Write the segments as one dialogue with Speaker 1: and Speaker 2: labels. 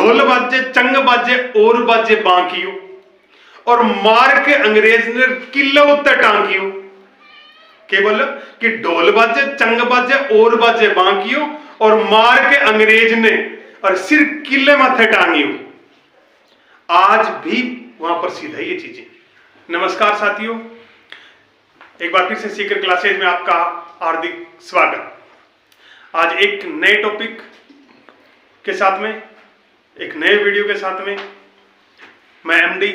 Speaker 1: ढोल बाजे चंग बाजे और बाजे बांकियो, और मार के अंग्रेज ने किले उत्ते टांगियो। क्या बोलो कि ढोल बाजे चंग बाजे और बाजे बांकियो, और मार के अंग्रेज ने और सिर किले माथे टांगियो। आज भी वहां पर सीधा ये चीजें। नमस्कार साथियों, एक बार फिर से सीकर क्लासेज में आपका हार्दिक स्वागत। आज एक नए टॉपिक के साथ में, एक नए वीडियो के साथ में मैं एमडी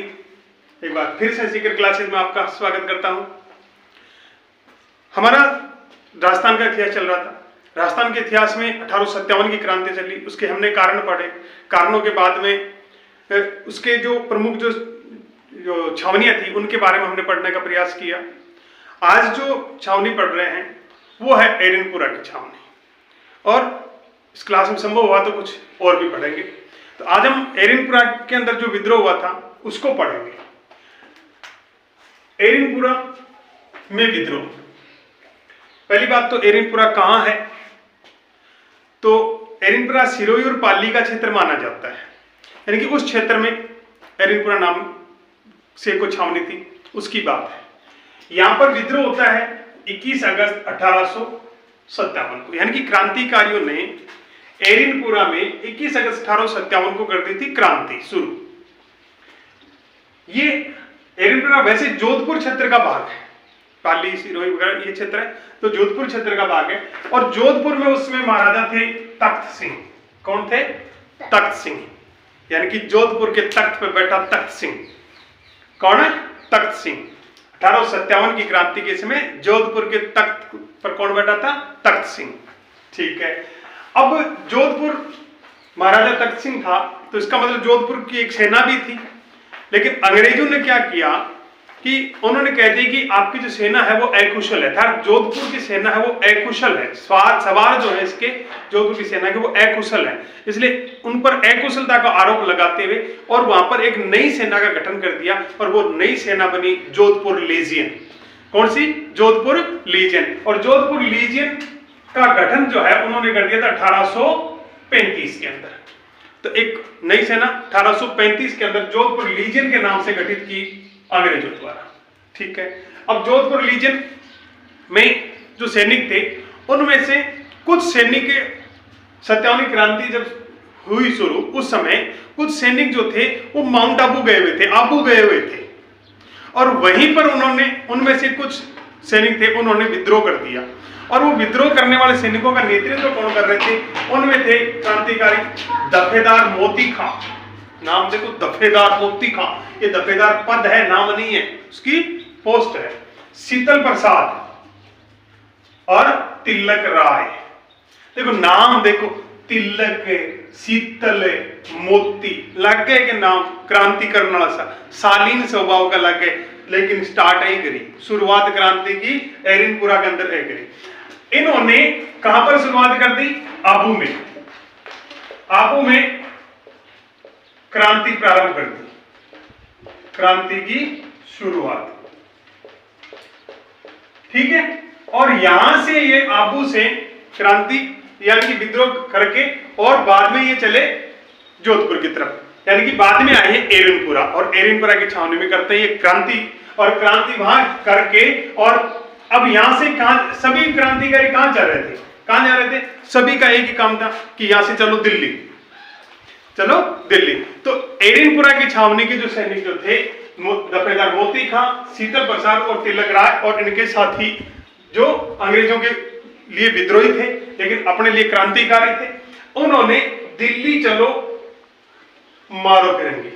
Speaker 1: एक बार फिर से सीकर क्लासेज में आपका स्वागत करता हूं। हमारा राजस्थान का इतिहास चल रहा था। राजस्थान के इतिहास में 1857 की क्रांति चली, उसके हमने कारण पढ़े। कारणों के बाद में उसके जो प्रमुख जो छावनियां थी उनके बारे में हमने पढ़ने का प्रयास किया। आज जो छावनी पढ़ रहे हैं वो है एरिनपुरा की छावनी, और इस क्लास में संभव हुआ तो कुछ और भी पढ़ेंगे। तो आज हम एरिनपुरा के अंदर जो विद्रोह हुआ था उसको पढ़ेंगे। एरिनपुरा में विद्रोह। पहली बात तो एरिनपुरा कहां है? तो एरिनपुरा सिरोही और पाली का क्षेत्र माना जाता है, यानी कि उस क्षेत्र में एरिनपुरा नाम से कोई छावनी थी, उसकी बात है। यहां पर विद्रोह होता है 21 अगस्त 1857 को, यानी कि क्रांतिकारियों ने एरिनपुरा में 21 अगस्त 1857 को कर दी थी क्रांति शुरू। ये एरिनपुरा वैसे जोधपुर क्षेत्र का भाग है, पाली सिरोही वगैरह ये क्षेत्र है, तो जोधपुर क्षेत्र का भाग है। और जोधपुर में उसमें महाराजा थे तख्त सिंह। कौन थे? तख्त सिंह, यानी कि जोधपुर के तख्त पर बैठा तख्त सिंह। कौन है? तख्त सिंह। 1857 की क्रांति के समय जोधपुर के तख्त पर कौन बैठा था? तख्त सिंह। ठीक है। अब जोधपुर महाराजा तख्त सिंह था, तो इसका मतलब जोधपुर की एक सेना भी थी। लेकिन अंग्रेजों ने क्या किया कि उन्होंने कह दिया कि आपकी जो सेना है वो अकुशल है। जोधपुर की सेना है वो अकुशल है, सवार जो है इसके जोधपुर की सेना के वो अकुशल है, इसलिए उन पर अकुशलता का आरोप लगाते हुए और वहां पर एक नई सेना का गठन कर दिया, और वो नई सेना बनी जोधपुर लीजियन। कौन सी? जोधपुर लीजियन। और जोधपुर लीजियन का गठन जो है उन्होंने कर दिया था 1835 के अंदर। तो एक नई सेना 1835 के अंदर जोधपुर लीजियन के नाम से गठित की अंग्रेजों द्वारा। ठीक है। अब जोधपुर लीजियन में जो सैनिक थे उनमें से कुछ सैनिक 57 क्रांति जब हुई शुरू, उस समय कुछ सैनिक जो थे वो माउंट आबू गए हुए थे, आबू गए हुए थे, और वहीं पर उन्होंने उनमें से कुछ सैनिक थे उन्होंने विद्रोह कर दिया। और वो विद्रोह करने वाले सैनिकों का नेतृत्व कौन कर रहे थे? उनमें थे क्रांतिकारी दफेदार मोती खां। नाम देखो, दफेदार मोती खां। ये दफेदार पद है, नाम नहीं है, उसकी पोस्ट है। शीतल प्रसाद और तिलक राय। देखो नाम देखो, तिलक, शीतल, मोती लग गए के नाम क्रांति करने वाला सा शालीन स्वभाव का लग गए, लेकिन स्टार्ट आई करी शुरुआत क्रांति की एरिनपुरा के अंदर आई करी। इन्होंने कहां पर शुरुआत कर दी? आबू में। आबू में क्रांति प्रारंभ कर दी, क्रांति की शुरुआत। ठीक है। और यहां से ये आबू से क्रांति यानी कि विद्रोह करके और बाद में ये चले जोधपुर की तरफ, यानी कि बाद में आए हैं एरिनपुरा, और एरिनपुरा की छावनी में करते हैं ये क्रांति। और क्रांति वहां करके, और अब यहां से कहां सभी क्रांतिकारी कहां जा रहे थे? कहां जा रहे थे? सभी का एक ही काम था कि यहां से चलो दिल्ली, चलो दिल्ली। तो एरिनपुरा की छावनी के जो सैनिक जो थे, दफेदार मोती खां, शीतल प्रसाद और तिलक राय और इनके साथी जो अंग्रेजों के लिए विद्रोही थे लेकिन अपने लिए क्रांतिकारी थे, उन्होंने दिल्ली चलो मारो फिरंगी,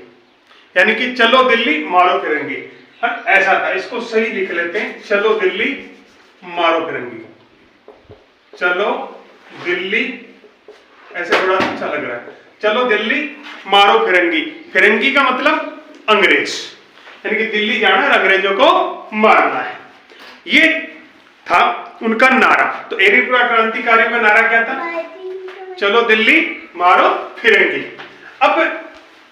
Speaker 1: यानी कि चलो दिल्ली मारो फिरंगी, ऐसा था। इसको सही लिख लेते हैं, चलो दिल्ली मारो फिरंगी। चलो दिल्ली, ऐसे थोड़ा अच्छा लग रहा है। चलो दिल्ली मारो फिरंगी। फिरंगी का मतलब अंग्रेज, यानी कि दिल्ली जाना है, अंग्रेजों को मारना है। ये था उनका नारा। तो एरिनपुरा क्रांतिकारियों का नारा क्या था? चलो दिल्ली मारो फिरंगी। अब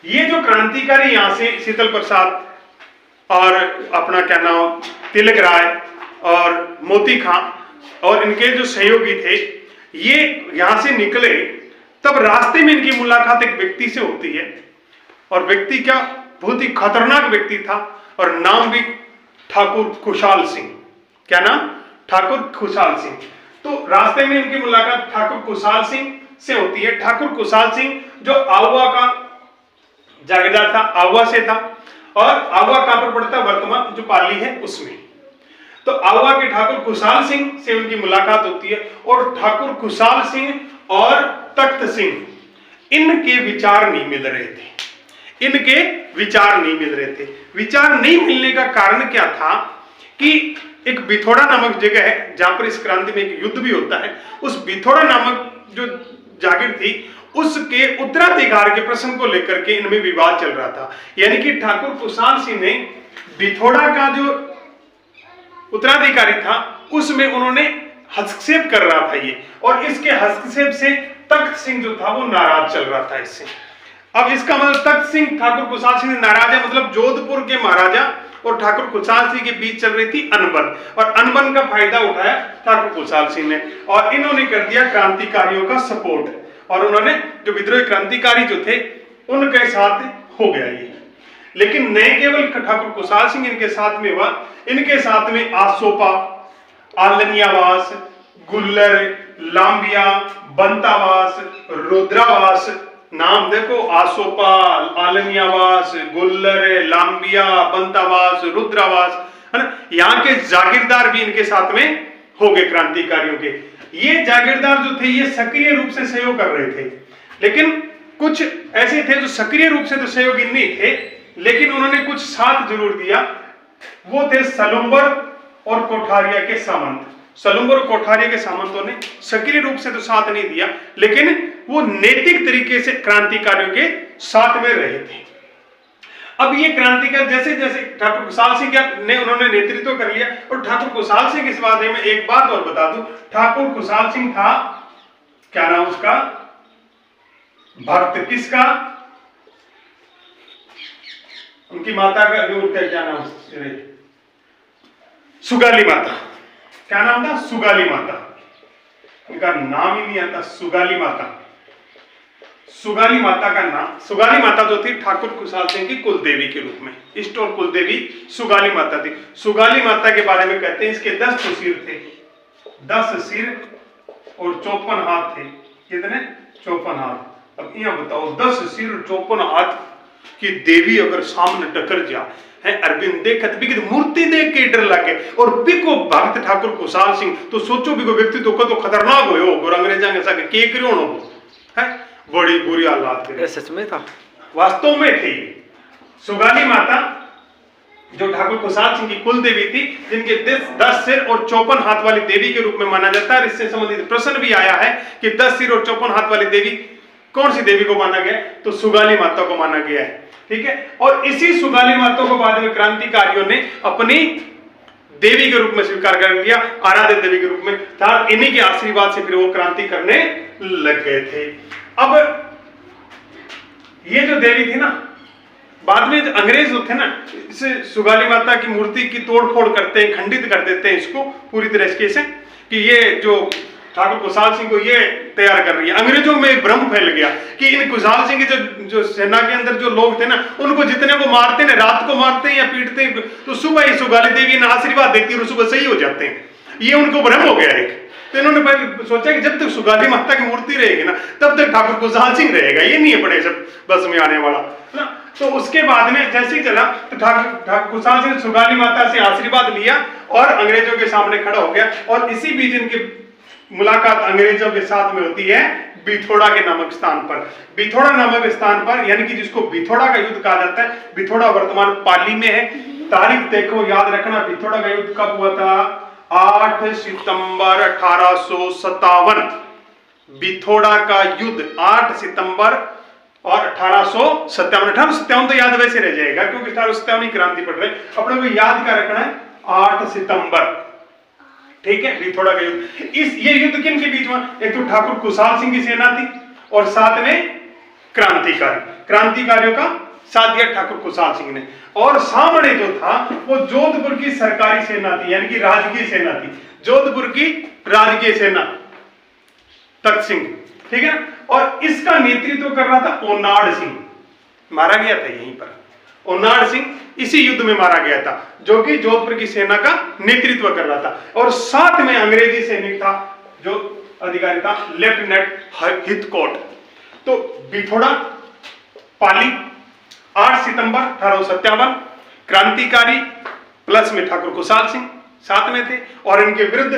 Speaker 1: ये जो क्रांतिकारी यहां से शीतल प्रसाद और अपना क्या नाम तिलक राय और मोती खां और इनके जो सहयोगी थे, ये यहां से निकले तब रास्ते में इनकी मुलाकात एक व्यक्ति से होती है, और व्यक्ति क्या बहुत ही खतरनाक व्यक्ति था, और नाम भी ठाकुर खुशहाल सिंह। क्या नाम? ठाकुर खुशहाल सिंह। तो रास्ते में इनकी मुलाकात ठाकुर खुशहाल सिंह से होती है। ठाकुर खुशहाल सिंह जो आहुआ का जागीरदार था, आहुआ से था, और आहुआ कहां पर पड़ता है? वर्तमान जो पाली है उसमें। तो आहुआ के ठाकुर खुशहाल सिंह से उनकी मुलाकात होती है, और ठाकुर खुशहाल सिंह और तख्त सिंह इनके विचार नहीं मिल रहे थे। इनके विचार नहीं मिल रहे थे। विचार नहीं मिलने का कारण क्या था कि एक बिथोड़ा नामक जगह है जहां पर इस क्रांति में एक युद्ध भी होता है। उस बिथोड़ा नामक जो जागीर थी उसके उत्तराधिकार के प्रश्न को लेकर के इनमें विवाद चल रहा था। यानी कि ठाकुर खुशहाल सिंह ने बिथोड़ा का जो उत्तराधिकारी था उसमें उन्होंने हस्तक्षेप कर रहा था ये, और इसके हस्तक्षेप से तख्त सिंह जो था वो नाराज चल रहा था इससे। अब इसका मतलब तख्त सिंह ठाकुर खुशहाल सिंह नाराज है, मतलब जोधपुर के महाराजा और ठाकुर खुशहाल सिंह के बीच चल रही थी अनबन, और अनबन का फायदा उठाया ठाकुर खुशहाल सिंह ने, और इन्होंने कर दिया क्रांतिकारियों का सपोर्ट, और उन्होंने जो विद्रोही क्रांतिकारी जो थे उनके साथ हो गया ये। लेकिन न केवल ठाकुर खुशहाल सिंह इनके साथ में हुआ, इनके साथ में आसोपा, आलनियावास, गुल्लर, लांबिया, बंतावास, रुद्रावास, नाम देखो, आसोपा, आलनियावास, गुल्लर, लांबिया, बंतावास, रुद्रावास, है ना। यहाँ के जागीरदार भी इनके साथ में हो गए क्रांतिकारियों के। ये जागीरदार जो थे ये सक्रिय रूप से सहयोग कर रहे थे, लेकिन कुछ ऐसे थे जो सक्रिय रूप से तो सहयोगी नहीं थे, लेकिन उन्होंने कुछ साथ जरूर दिया। वो थे सलुम्बर और कोठारिया के सामंत। सलुम्बर और कोठारिया के सामंतों ने सक्रिय रूप से तो साथ नहीं दिया, लेकिन वो नैतिक तरीके से क्रांतिकारियों के साथ में रहे थे। अब ये क्रांतिकारी जैसे जैसे ठाकुर खुशहाल सिंह ने उन्होंने नेतृत्व कर लिया, और ठाकुर खुशहाल सिंह इस बारे में एक बात और बता दूं, ठाकुर खुशहाल सिंह था, क्या नाम उसका? भक्त किसका? उनकी माता का जो उनका क्या नाम? सुगाली माता। क्या नाम था? सुगाली माता। उनका नाम ही नहीं आता, सुगाली माता। सुगाली माता का नाम, सुगाली माता जो थी ठाकुर खुशहाल सिंह की कुलदेवी के रूप में, इष्ट और कुलदेवी सुगाली माता थी। सुगाली माता के बारे में कहते हैं इसके 10 सिर थे, 10 सिर और 54 हाथ थे। कितने? 54 हाथ। अब यहां बताओ, 10 सिर और 54 हाथ की देवी अगर सामने टकर जा है, अरविंद देखत बिगत मूर्ति देख के डर लगे, और बिको भक्त ठाकुर खुशहाल सिंह तो सोचो बिको व्यक्ति तो खतरनाक हो, और अंग्रेजा के साथ के करियो है, बड़ी बुरी हालात थे।
Speaker 2: सच में था,
Speaker 1: वास्तव में थी। सुगाली माता जो ठाकुर खुशहाल सिंह की कुल देवी थी, जिनके 10 सिर और 54 हाथ वाली देवी के रूप में माना जाता है। इससे संबंधित प्रश्न भी आया है कि 10 सिर और 54 हाथ वाली देवी कौन सी देवी को माना गया? तो सुगाली माता को माना गया है, ठीक है। और इसी सुगाली माता को बाद में क्रांतिकारियों ने अपनी देवी के रूप में स्वीकार कर लिया, आराध्य देवी के रूप में था। इन्हीं के आशीर्वाद से फिर वो क्रांति करने लग गए थे। अब ये जो देवी थी ना, बाद में अंग्रेज जो थे ना, इसे सुगाली माता की मूर्ति की तोड़फोड़ करते हैं, खंडित कर देते हैं इसको पूरी तरह से, कि ये जो ठाकुर खुशहाल सिंह को ये तैयार कर रही है। अंग्रेजों में एक भ्रम फैल गया कि इन खुशहाल सिंह की जो सेना के अंदर जो लोग थे ना, उनको जितने को मारते हैं, रात को मारते हैं या पीटते हैं, तो सुबह ही सुगाली देवी ने आशीर्वाद देती है और सुबह सही हो जाते हैं। ये उनको भ्रम हो गया एक। तो इन्होंने पहले सोचा कि जब तक सुगाली माता की मूर्ति रहेगी ना, तब तक ठाकुर खुशहाल सिंह रहेगा, ये नहीं है बड़े सब बस में आने वाला ना। तो उसके बाद में जैसे ही चला तो ठाकुर खुशहाल सिंह सुगाली माता से आशीर्वाद लिया और अंग्रेजों के सामने खड़ा हो गया। और इसी बीच इनकी मुलाकात अंग्रेजों के साथ में होती है बिथोड़ा के नामक स्थान पर। बिथोड़ा नामक स्थान पर, यानी कि जिसको बिथोड़ा का युद्ध कहा जाता है, बिथोड़ा वर्तमान पाली में है। तारीख देखो, याद रखना, बिथोड़ा का युद्ध कब हुआ था? 8 सितंबर 1857। बिथोड़ा का युद्ध 8 सितंबर और 1857 तो याद वैसे रह जाएगा क्योंकि 1857 की क्रांति पड़ रही है। अपने को याद क्या रखना है? 8 सितंबर, ठीक है। बिथोड़ा का युद्ध, ये युद्ध किन के बीच में? एक तो ठाकुर खुशहाल सिंह की सेना थी और साथ में क्रांतिकारियों का साथ दिया ठाकुर खुशहाल सिंह ने। और सामने जो था वो जोधपुर की सरकारी सेना थी, यानी कि राजकीय सेना थी। जोधपुर की राजकीय सेना, तख्त सिंह ठीक है। और इसका नेतृत्व कर रहा था ओनाड सिंह, मारा गया था यहीं पर। ओनाड सिंह इसी युद्ध में मारा गया था, जो कि जोधपुर की सेना का नेतृत्व कर रहा था। और साथ में अंग्रेजी सैनिक था, जो अधिकारी था लेफ्टिनेंट हिथकॉट। तो बिथोड़ा पाली 8 सितंबर 1857, क्रांतिकारी प्लस में ठाकुर खुशहाल सिंह साथ में थे, और इनके विरुद्ध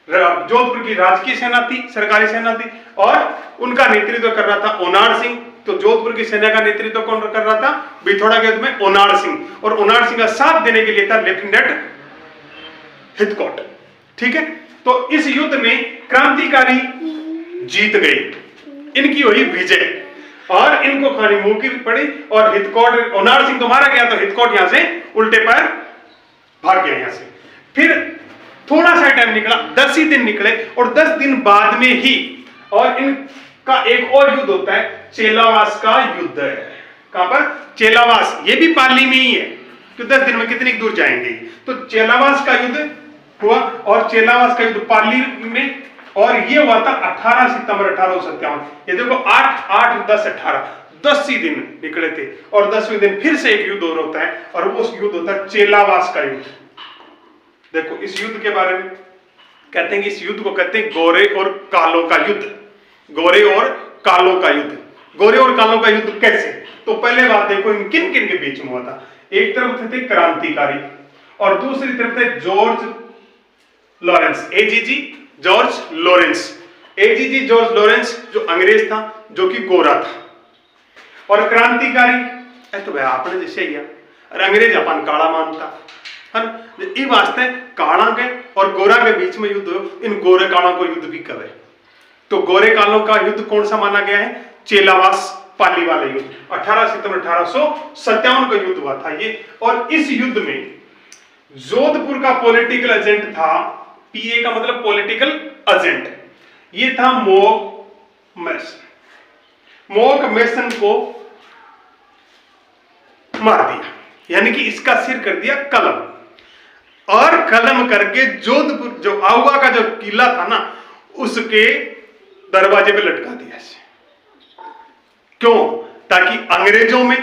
Speaker 1: जोधपुर की राजकीय सेना थी, सरकारी सेना थी, और उनका नेतृत्व कर रहा था ओनाड सिंह। तो जोधपुर की सेना का नेतृत्व कौन कर रहा था बिथोड़ा के युद्ध में? ओनाड सिंह। और ओनाड सिंह का साथ देने के लिए था लेफ्टिनेंट हिथकॉट, ठीक है। तो इस युद्ध में क्रांतिकारी जीत गए, इनकी हुई विजय, और इनको खानी मुंह की पड़ी। और हिथकॉट, ओनाड सिंह तो मारा गया, तो हिथकॉट यहां से उल्टे पैर भाग गया यहां से। फिर थोड़ा सा टाइम निकला, 10 ही दिन निकले, और 10 दिन बाद में ही और इनका एक और युद्ध होता है, चेलावास का युद्ध है। कहां पर? चेलावास, ये भी पाली में ही है, तो 10 दिन में कितनी दूर जाएंगे। तो चेलावास का युद्ध हुआ, और चेलावास का युद्ध पाली में, और ये हुआ था 18 सितंबर 1857। ये देखो 8, 8, 10, 18, 10 ही दिन निकले थे। और 10वें दिन फिर से एक युद्ध और होता है, और वो युद्ध होता है चेलावास का युद्ध। देखो इस युद्ध के बारे में कहते हैं कि इस युद्ध को कहते हैं गोरे और कालों का युद्ध। गोरे और कालों का युद्ध। गोरे और कालों का युद्ध कैसे? तो पहले बात देखो इन किन किन के बीच में हुआ था। एक तरफ थे क्रांतिकारी, और दूसरी तरफ थे George Lawrence, AGG George Lawrence. AGG George Lawrence जो अंग्रेज था, जो कि गोरा था, और क्रांतिकारी तो भाई आपने जैसे ही, और अंग्रेज अपन काला मानता है ना। ये वास्ते काला के और गोरा के बीच में युद्ध हो, इन गोरे कालों को युद्ध भी कहे। तो गोरे कालों का युद्ध कौन सा माना गया है? चेलावास पाली वाला युद्ध। 18 सितंबर 1857 का युद्ध हुआ था ये। और इस युद्ध में जोधपुर का पॉलिटिकल एजेंट था, पीए का मतलब पॉलिटिकल एजेंट, ये था मोक मैसन। मोक मैसन को मार दिया, यानी कि इसका सिर कर दिया कलम, और कलम करके जोधपुर जो आहुआ का जो किला था ना, उसके दरवाजे पे लटका दिया इसे। क्यों? ताकि अंग्रेजों में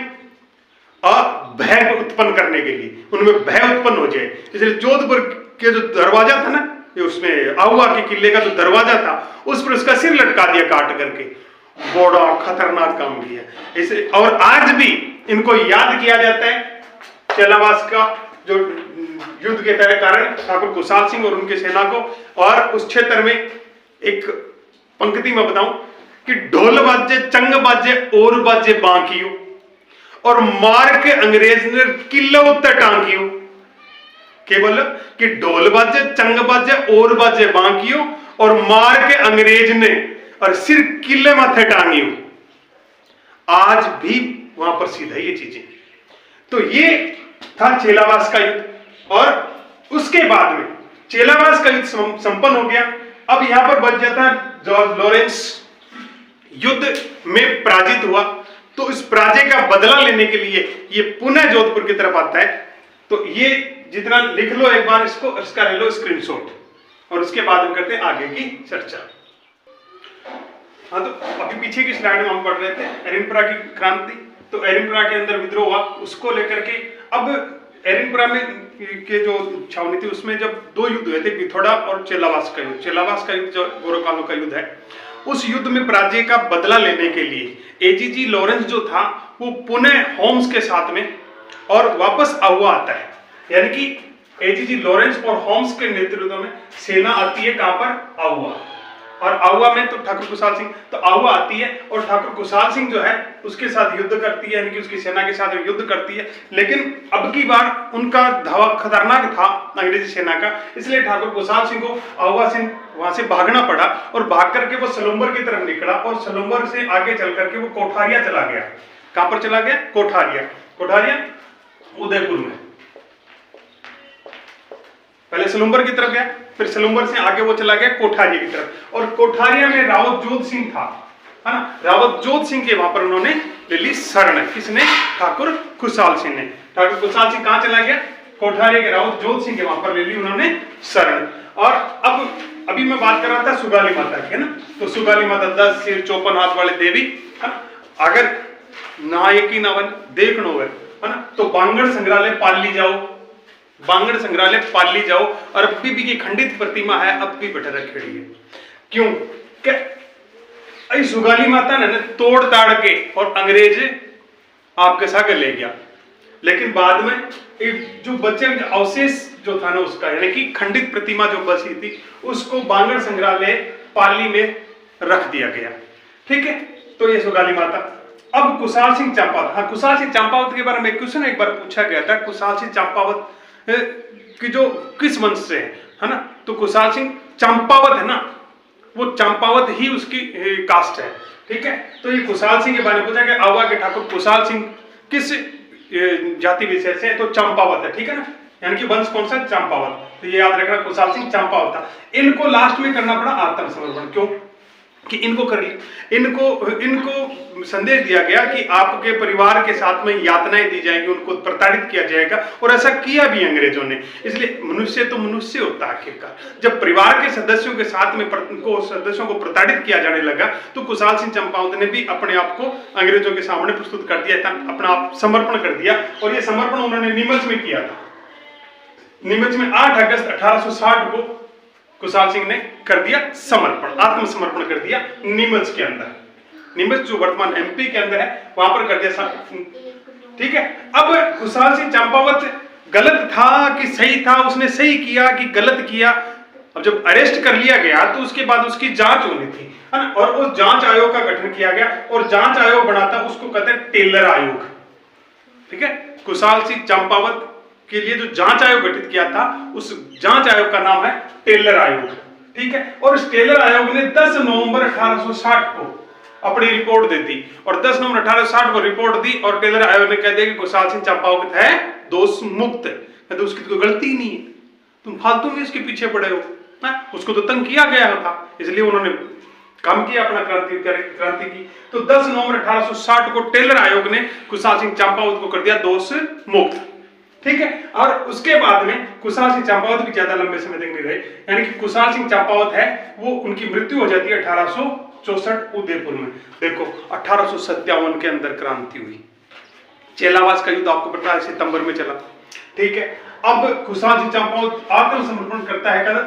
Speaker 1: भय उत्पन्न करने के लिए, उनमें भय उत्पन्न हो जाए। इसलिए जोधपुर के जो दरवाजा था ना, उसमें आहुआ के किले का जो दरवाजा था, उस पर उसका सिर लटका दिया काट करके। बड़ा खतरनाक काम किया इसे। और आज भी इनको याद किया जाता है, चेलावास का जो युद्ध के कारण ठाकुर खुशहाल सिंह और उनकी सेना को। और उस क्षेत्र में एक पंक्ति में बताऊं कि ढोल बाजे चंग बाजे और बाजे बांकियो, और मार के अंग्रेज ने किले उत्तर टांगियो। केवल कि ढोल बाजे चंग बाजे और बाजे बांकियो, और मार के अंग्रेज ने और सिर किले माथे टांगियो। आज भी वहां पर सीधा ये चीजें। तो ये था चेलावास का युद्ध। और उसके बाद में चेलावास का युद्ध संपन्न हो गया। अब यहां पर बच जाता है जॉर्ज लॉरेंस युद्ध में पराजित हुआ, तो इस पराजय का बदला लेने के लिए ये पुनः जोधपुर की तरफ आता है। तो ये जितना लिख लो एक बार इसको, इसका ले लो स्क्रीनशॉट, और उसके बाद हम करते हैं आगे की चर्चा। हाँ, तो अभी पीछे की स्लाइड में हम पढ़ रहे थे एरिनपुरा की क्रांति। तो एरिनपुरा के अंदर विद्रोह हुआ, उसको लेकर के अब एरिनपुरा में के जो छावनी थी उसमें जब 2 युद्ध हुए थे, बिथोड़ा और चेलावास का युद्ध। चेलावास का युद्ध जो गोरकालों का युद्ध है, उस युद्ध में पराजय का बदला लेने के लिए एजीजी लॉरेंस जो था वो पुनः होम्स के साथ में और वापस आहुआ आता है। यानी कि एजीजी लॉरेंस और होम्स के नेतृत्व में सेना आती है कहां पर? आहुआ। और आहुआ में तो ठाकुर खुशहाल सिंह, तो आहुआ आती है और ठाकुर खुशहाल सिंह जो है उसके साथ युद्ध करती है, यानी कि उसकी सेना के साथ युद्ध करती है। लेकिन अब की बार उनका धावा खतरनाक था अंग्रेजी सेना का, इसलिए ठाकुर खुशहाल सिंह को आहुआ से वहां से भागना पड़ा, और भाग करके वो सलुम्बर की तरफ निकला, और सलुम्बर से आगे चल करके वो कोठारिया चला गया। कहां पर चला गया? कोठारिया। कोठारिया उदयपुर में। पहले सलुम्बर की तरफ गया, फिर सलुम्बर से आगे वो चला गया कोठारिया की तरफ। और कोठारिया में रावत जोध सिंह था, है ना। रावत जोध सिंह के वहां पर उन्होंने ले ली शरण। किसने? ठाकुर खुशहाल सिंह ने। ठाकुर खुशहाल सिंह कहां चला गया? कोठारिया के रावत जोध सिंह के वहां पर ले ली उन्होंने शरण। और अब अभी मैं बात कर रहा था सुगाली माता की, है ना। तो सुगाली माता 10 सिर 54 हाथ वाले देवी, है ना। अगर नायकी नवन देखनो है ना, तो बांगड़ संग्रहालय पाली जाओ, बांगड़ संग्रहालय पाली जाओ, और अभी भी की खंडित प्रतिमा है, अब भी बैठे रखी है। क्यों? क्या सुगाली माता ने तोड़ ताड़ के और अंग्रेज आपके साथ ले गया, लेकिन बाद में एक जो बच्चे अवशेष जो था ना उसका, यानी कि खंडित प्रतिमा जो बची थी, उसको बांगड़ संग्रहालय पाली में रख दिया गया। ठीक है, तो ये सुगाली माता। अब कुशाल सिंह चंपावत, हाँ कुशाल सिंह चंपावत के बारे में क्वेश्चन एक बार पूछा गया था, कुशाल सिंह चंपावत की जो किस वंश से है ना, तो कुशाल सिंह चंपावत है ना, वो चंपावत ही उसकी कास्ट है। ठीक है, तो ये कुशाल सिंह के बारे में पूछा गया, आवा के ठाकुर कुशाल सिंह किस जाति विशेष से, तो चंपावत है। ठीक है ना, यानी कि वंश कौन सा? चंपावत। तो ये याद रखना, कुशाल सिंह चंपावत था। इनको लास्ट में करना पड़ा आत्मसमर्पण। क्यों? कि इनको कर लिया, इनको संदेश दिया गया कि आपके परिवार के साथ में यातनाएं दी जाएंगी, उनको प्रताड़ित किया जाएगा, और ऐसा किया भी अंग्रेजों ने। इसलिए मनुष्य तो मनुष्य होता है आखिरकार। जब परिवार के सदस्यों के साथ में सदस्यों को प्रताड़ित किया जाने लगा, तो कुशाल सिंह चंपावत ने भी अपने आप को अंग्रेजों के सामने प्रस्तुत कर दिया था, अपना आप समर्पण कर दिया। और ये समर्पण उन्होंने नीमच में किया था। नीमच में 8 अगस्त 1860 को कुशाल सिंह ने कर दिया समर्पण, आत्मसमर्पण कर दिया नीमच के अंदर। नीमच जो वर्तमान एमपी के अंदर है, वहां पर कर दिया। ठीक है, अब कुशाल सिंह चंपावत गलत था कि सही था, उसने सही किया कि गलत किया? अब जब अरेस्ट कर लिया गया तो उसके बाद उसकी जांच होनी थी, है ना, और उस जांच आयोग का गठन किया गया, और जांच आयोग बनाता, उसको कहते हैं टेलर आयोग। ठीक है, कुशाल सिंह चंपावत के लिए जो जांच आयोग गठित किया था, उस जांच आयोग का नाम है टेलर आयोग। ठीक है, और इस टेलर आयोग ने 10 नवंबर 1860 को अपनी रिपोर्ट दे दी, और 10 नवंबर 1860 को रिपोर्ट दी, और टेलर आयोग ने कह दिया कि कुशाल सिंह चंपावत है दोष मुक्त, तो उसकी तो कोई गलती नहीं है, तुम फालतू में इसके पीछे पड़े हो ना। उसको तो तंग किया गया था, इसलिए उन्होंने काम किया अपना क्रांति की। तो 10 नवंबर 1860 को टेलर आयोग ने कुशाल सिंह चंपावत को कर दिया दोष मुक्त। ठीक है, और उसके बाद में कुशाल सिंह चंपावत भी ज्यादा लंबे समय तक नहीं रहे, यानी कि कुशाल सिंह चंपावत है वो, उनकी मृत्यु हो जाती है 1864 उदयपुर में। देखो 1857 के अंदर क्रांति हुई, चेलावास का युद्ध आपको पता है सितंबर में चला। ठीक है, अब कुशाल सिंह चंपावत आत्मसमर्पण करता है कल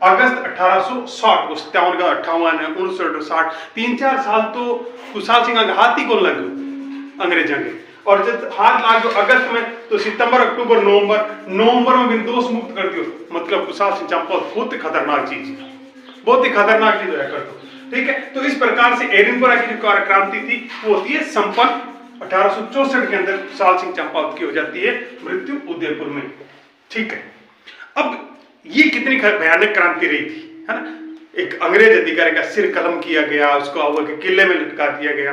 Speaker 1: अगस्त 1860 को, 57 का 58 है 1960, 3-4 साल तो कुशाल सिंह हाथ ही कौन लगे अंग्रेजों के, और जब हाथ लाग जो अगस्त में, तो सितंबर अक्टूबर नवंबर में भी दोष मुक्त कर दियो। मतलब कुशाल सिंह चंपावत बहुत ही खतरनाक चीज है, बहुत ही खतरनाक चीज है कर दो। ठीक है, तो इस प्रकार से एडिनबरा की जो क्रांति थी वो होती है संपन्न। 1864 के अंदर कुशाल सिंह चंपावत की हो जाती है मृत्यु उदयपुर में। ठीक है, अब ये कितनी भयानक क्रांति रही थी, है ना। एक अंग्रेज अधिकारी का सिर कलम किया गया, उसको आवर के किले में लटका दिया गया।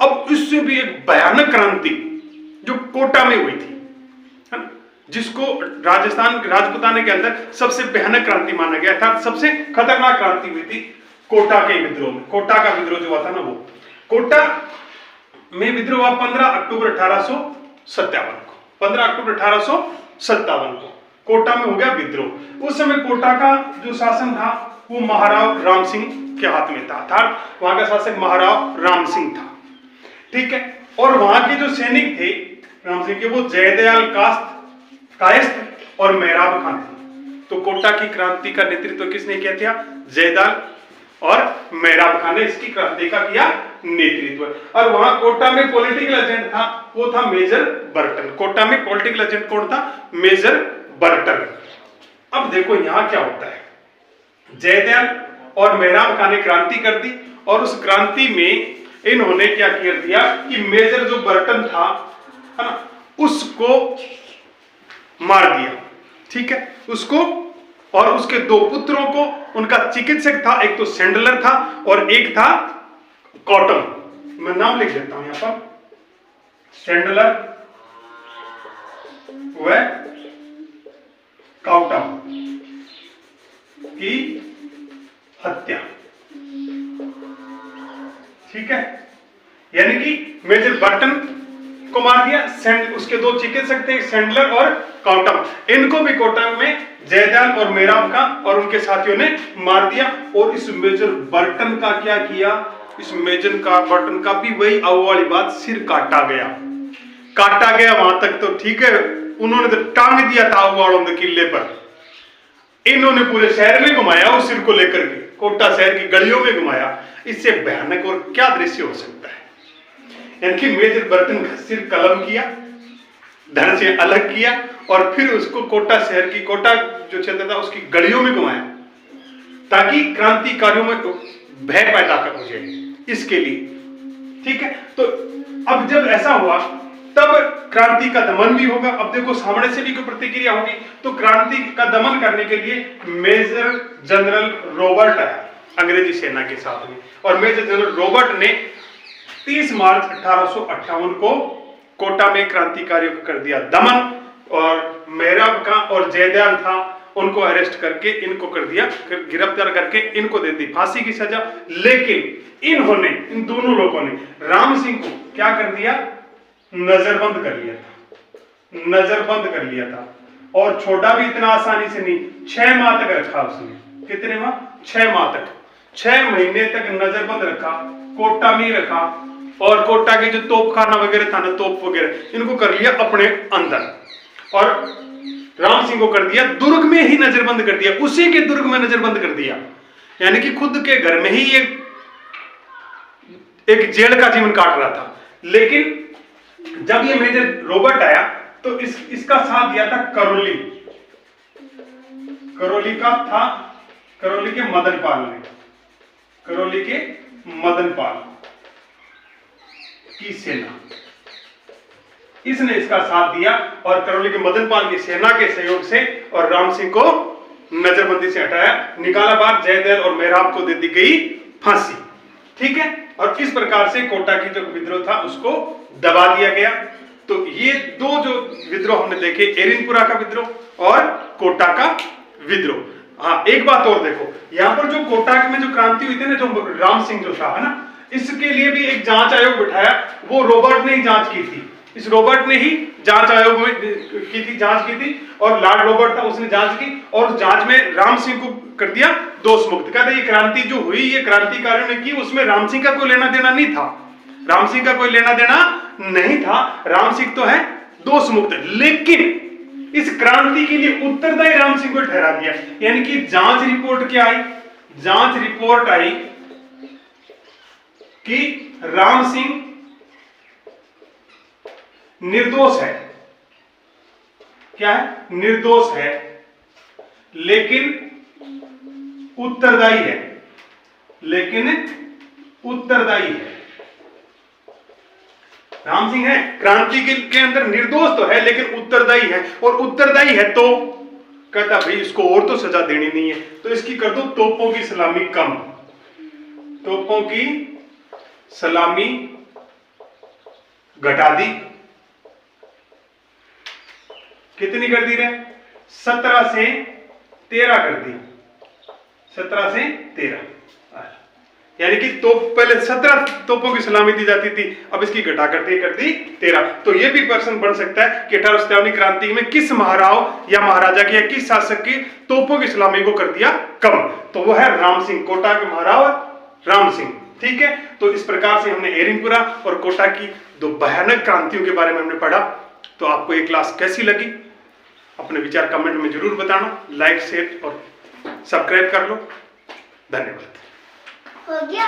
Speaker 1: अब इससे भी एक भयानक क्रांति जो कोटा में हुई थी, है ना, जिसको राजस्थान राजपुताने के अंदर सबसे भयानक क्रांति माना गया था, सबसे खतरनाक क्रांति हुई थी कोटा के विद्रोह में। कोटा का विद्रोह जो हुआ था ना, वो कोटा में विद्रोह हुआ 15 अक्टूबर 1857 को। 15 अक्टूबर 1857 को कोटा में हो गया विद्रोह। उस समय कोटा का जो शासन था वो महाराव राम सिंह के हाथ में था, अर्थात वहां का शासक महाराव राम सिंह था। ठीक है, और वहां के जो सैनिक थे राम सिंह के, वो जयदयाल कायस्थ और मेहराब खान थे। तो कोटा की क्रांति का नेतृत्व किसने किया था? जयदयाल और मेहराब खान ने इसकी क्रांति का किया नेतृत्व। और वहां कोटा में पॉलिटिकल एजेंट था, वो था मेजर बर्टन। कोटा में पॉलिटिकल एजेंट कौन था? Major Burton. अब देखो यहां क्या होता है, जयदयाल और मेहराब खान ने क्रांति कर दी, और उस क्रांति में इन्होंने क्या कर दिया कि मेजर जो बर्टन था, है ना, उसको मार दिया। ठीक है, उसको और उसके 2 पुत्रों को, उनका चिकित्सक था, एक तो सैंडलर था और एक था कॉटन। मैं नाम लिख देता हूं यहां पर, सैंडलर व कॉटन की हत्या। ठीक है, यानी कि मेजर बर्टन को मार दिया, उसके 2 चिकित्सक थे, सैंडलर और कॉटम। इनको भी कोटा में जयदयाल और मेराब का और उनके साथियों ने मार दिया। और इस मेजर बर्टन का क्या किया, इस मेजर का बर्टन का भी वही आओ वाली बात, सिर काटा गया। काटा गया वहां तक तो ठीक है, उन्होंने तो टांग दिया था आओ वालों के किले पर। इन्होंने पूरे शहर में घुमाया उस सिर को लेकर के, कोटा शहर की गलियों में घुमाया। इससे भयानक और क्या दृश्य हो सकता है। यानी मेजर बर्टन का सिर कलम किया, धड़ से अलग किया और फिर उसको कोटा शहर की, कोटा जो क्षेत्र था उसकी गलियों में घुमाया ताकि क्रांतिकारियों में भय पैदा कर हो जाए इसके लिए। ठीक है, तो अब जब ऐसा हुआ तब क्रांति का दमन भी होगा। अब देखो सामने से भी कोई प्रतिक्रिया होगी, तो क्रांति का दमन करने के लिए मेजर जनरल रॉबर्ट आया अंग्रेजी सेना के साथ में। और मेजर जनरल रॉबर्ट ने 30 मार्च 1858 को कोटा में क्रांतिकारियों को कर दिया दमन। और मेहराब का और जयदयाल था, उनको अरेस्ट करके इनको कर दिया, गिरफ्तार करके इनको दे दी फांसी की सजा। लेकिन इन्होंने, इन दोनों लोगों ने राम सिंह को क्या कर दिया, नजरबंद कर लिया था, नजरबंद कर लिया था। और छोड़ा भी इतना आसानी से नहीं, 6 माह तक रखा उसने। कितने माह? 6 माह तक, 6 महीने तक नजरबंद रखा, कोटा में रखा। और कोटा के जो तोपखाना वगैरह था ना, तोप वगैरह, इनको कर लिया अपने अंदर। और राम सिंह को कर दिया दुर्ग में ही नजरबंद कर दिया, उसी के दुर्ग में नजरबंद कर दिया। यानी कि खुद के घर में ही एक जेल का जीवन काट रहा था। लेकिन जब ये मेजर रॉबर्ट आया तो इसका साथ दिया था करौली, करौली का था, करौली के मदनपाल ने, करौली के मदनपाल की सेना, इसने इसका साथ दिया। और करौली के मदनपाल की सेना के सहयोग से और राम सिंह को नजरबंदी से हटाया, निकाला बाहर। जयदयाल और मेहराब को दे दी गई फांसी। ठीक है, और इस प्रकार से कोटा की जो विद्रोह था उसको दबा दिया गया। तो ये दो जो विद्रोह हमने देखे, एरिनपुरा का विद्रोह और कोटा का विद्रोह। हाँ, एक बात और देखो, यहां पर जो कोटा में जो क्रांति हुई थी ना, जो राम सिंह जो था ना, इसके लिए भी एक जांच आयोग बिठाया, वो रॉबर्ट ने ही जांच की थी। इस रॉबर्ट ने ही जांच आयोग में जांच की थी और लॉर्ड रॉबर्ट था, उसने जांच की और जांच में राम सिंह को कर दिया दोष मुक्त। कहते ये क्रांति जो हुई, ये क्रांतिकारियों ने की, उसमें राम सिंह का कोई लेना देना नहीं था, राम सिंह का कोई लेना देना नहीं था। राम सिंह तो है दोष मुक्त, लेकिन इस क्रांति के लिए उत्तरदायी राम सिंह को ठहरा दिया। यानी कि जांच रिपोर्ट क्या आई, जांच रिपोर्ट आई कि राम सिंह निर्दोष है। क्या है? निर्दोष है, लेकिन उत्तरदायी है, लेकिन उत्तरदायी है। राम सिंह है क्रांति के अंदर निर्दोष तो है लेकिन उत्तरदायी है, और उत्तरदायी है तो कहता भाई इसको और तो सजा देनी नहीं है, तो इसकी कर दो तोपों की सलामी कम, तोपों की सलामी घटा दी। कितनी कर दी रे? 17 से 13 कर दी, 17 से 13। यानी कि तोप पहले 17 तोपों की सलामी दी जाती थी, अब इसकी घटा करके कर दी 13। तो यह भी प्रश्न बन सकता है कि 1857 क्रांति में किस महाराव या महाराजा की या किस शासक की तोपों की सलामी को कर दिया कम? तो वो है राम सिंह, कोटा के महाराव राम सिंह। ठीक है, तो इस प्रकार से हमने एरिनपुरा और कोटा की दो भयानक क्रांतियों के बारे में हमने पढ़ा। तो आपको ये क्लास कैसी लगी? अपने विचार कमेंट में जरूर बताना, लाइक शेयर और सब्सक्राइब कर लो। धन्यवाद।
Speaker 2: हो गया।